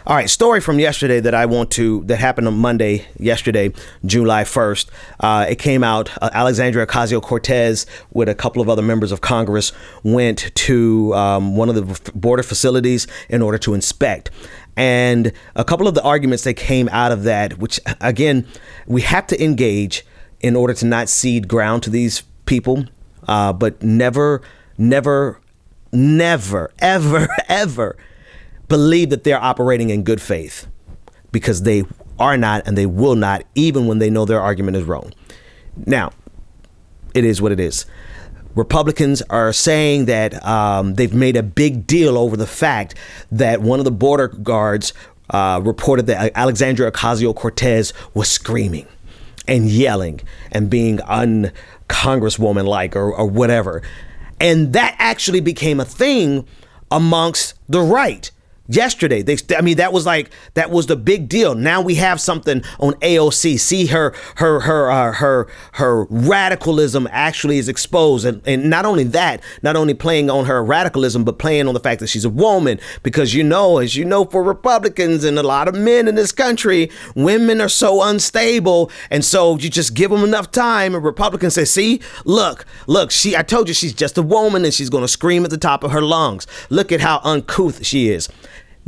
All right, story from yesterday that happened on Monday, yesterday, July 1st. It came out, Alexandria Ocasio-Cortez with a couple of other members of Congress went to one of the border facilities in order to inspect. And a couple of the arguments that came out of that, which, again, we have to engage in order to not cede ground to these people, but never, ever believe that they're operating in good faith, because they are not, and they will not, even when they know their argument is wrong. Now, it is what it is. Republicans are saying that they've made a big deal over the fact that one of the border guards reported that Alexandria Ocasio-Cortez was screaming and yelling and being un-congresswoman-like or whatever. And that actually became a thing amongst the right. Yesterday, that was the big deal. Now we have something on AOC. See, her radicalism actually is exposed, and not only that, not only playing on her radicalism, but playing on the fact that she's a woman. Because as you know, for Republicans and a lot of men in this country, women are so unstable, and so you just give them enough time, and Republicans say, "See, look, I told you she's just a woman, and she's going to scream at the top of her lungs. Look at how uncouth she is."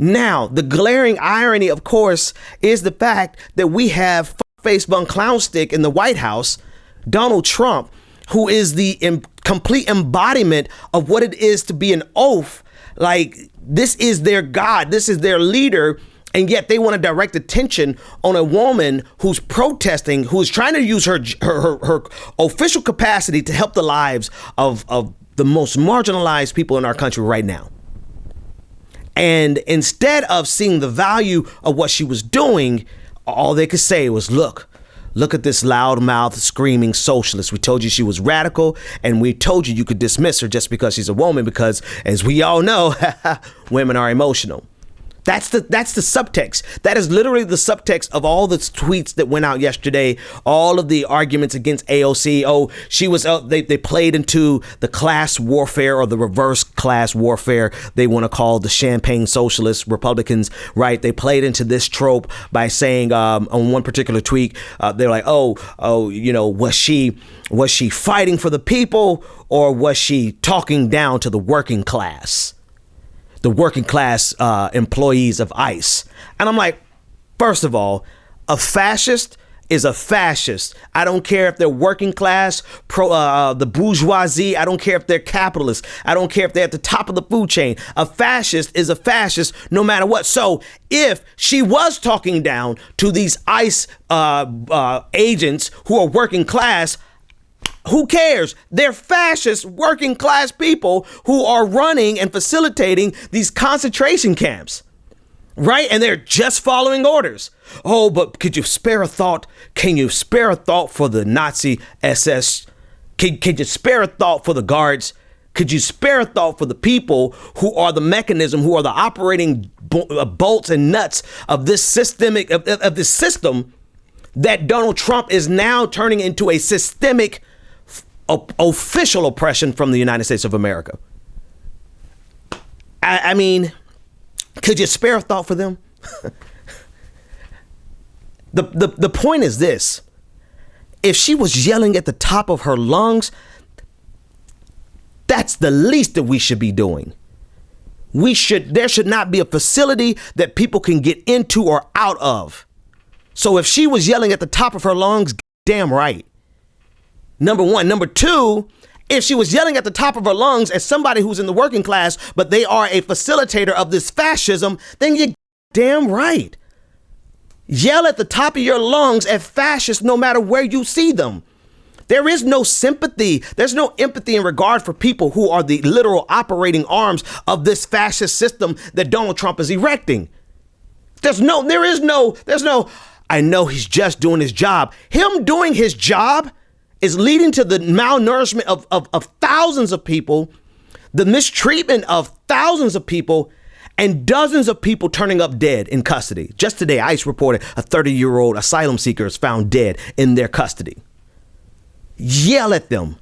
Now, the glaring irony, of course, is the fact that we have face bun clown stick in the White House, Donald Trump, who is the complete embodiment of what it is to be an oaf. Like, this is their God. This is their leader. And yet they want to direct attention on a woman who's protesting, who's trying to use her official capacity to help the lives of the most marginalized people in our country right now. And instead of seeing the value of what she was doing, all they could say was, look at this loudmouth screaming socialist. We told you she was radical, and we told you could dismiss her just because she's a woman, because, as we all know, women are emotional. That's the subtext. That is literally the subtext of all the tweets that went out yesterday. All of the arguments against AOC. Oh, she was. They played into the class warfare, or the reverse class warfare they want to call the champagne socialist Republicans. Right? They played into this trope by saying on one particular tweet, they're like, was she fighting for the people, or was she talking down to the working class? The working class employees of ICE. And I'm like, first of all, a fascist is a fascist. I don't care if they're working class, the bourgeoisie. I don't care if they're capitalists. I don't care if they're at the top of the food chain. A fascist is a fascist no matter what. So if she was talking down to these ICE agents who are working class, who cares? They're fascist working class people who are running and facilitating these concentration camps, right? And they're just following orders. Oh, but could you spare a thought? Can you spare a thought for the Nazi SS? Can you spare a thought for the guards? Could you spare a thought for the people who are the mechanism, who are the operating bolts and nuts of this systemic of this system that Donald Trump is now turning into a systemic official oppression from the United States of America? I mean, could you spare a thought for them? The point is this: if she was yelling at the top of her lungs, that's the least that we should be doing. There should not be a facility that people can get into or out of. So if she was yelling at the top of her lungs, damn right. Number one. Number two, if she was yelling at the top of her lungs as somebody who's in the working class, but they are a facilitator of this fascism, then you're damn right. Yell at the top of your lungs at fascists no matter where you see them. There is no sympathy. There's no empathy and regard for people who are the literal operating arms of this fascist system that Donald Trump is erecting. There's no, I know he's just doing his job. Him doing his job is leading to the malnourishment of thousands of people, the mistreatment of thousands of people, and dozens of people turning up dead in custody. Just today, ICE reported a 30-year-old asylum seeker is found dead in their custody. Yell at them.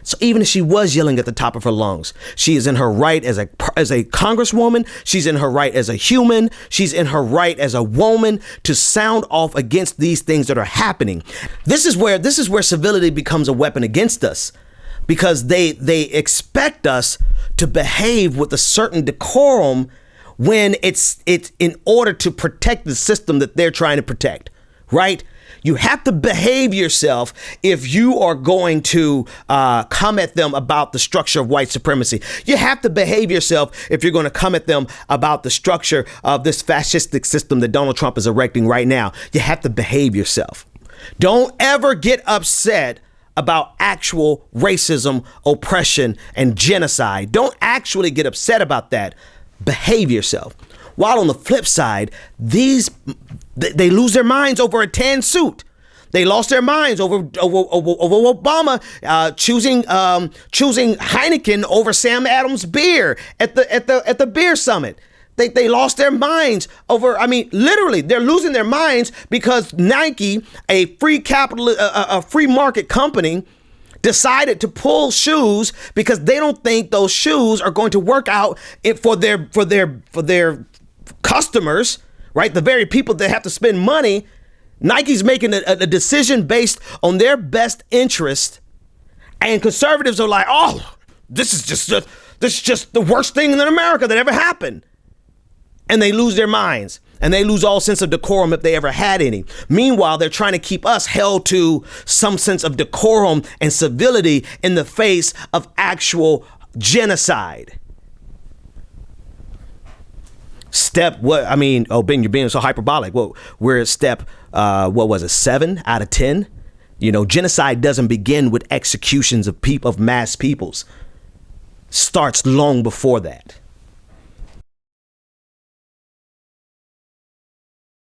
So even if she was yelling at the top of her lungs, she is in her right as a congresswoman. She's in her right as a human. She's in her right as a woman to sound off against these things that are happening. This is where civility becomes a weapon against us, because they expect us to behave with a certain decorum when it's in order to protect the system that they're trying to protect, right? You have to behave yourself if you are going to come at them about the structure of white supremacy. You have to behave yourself if you're going to come at them about the structure of this fascistic system that Donald Trump is erecting right now. You have to behave yourself. Don't ever get upset about actual racism, oppression, and genocide. Don't actually get upset about that. Behave yourself. While on the flip side, they lose their minds over a tan suit. They lost their minds over Obama choosing Heineken over Sam Adams beer at the beer summit. They lost their minds over. I mean, literally, they're losing their minds because Nike, a free market company, decided to pull shoes because they don't think those shoes are going to work out for their customers, right? The very people that have to spend money. Nike's making a decision based on their best interest, and conservatives are like, "Oh, this is just the worst thing in America that ever happened," and they lose their minds and they lose all sense of decorum if they ever had any. Meanwhile, they're trying to keep us held to some sense of decorum and civility in the face of actual genocide. Ben, you're being so hyperbolic. Well, we're at step, 7 out of 10? Genocide doesn't begin with executions of mass peoples. Starts long before that.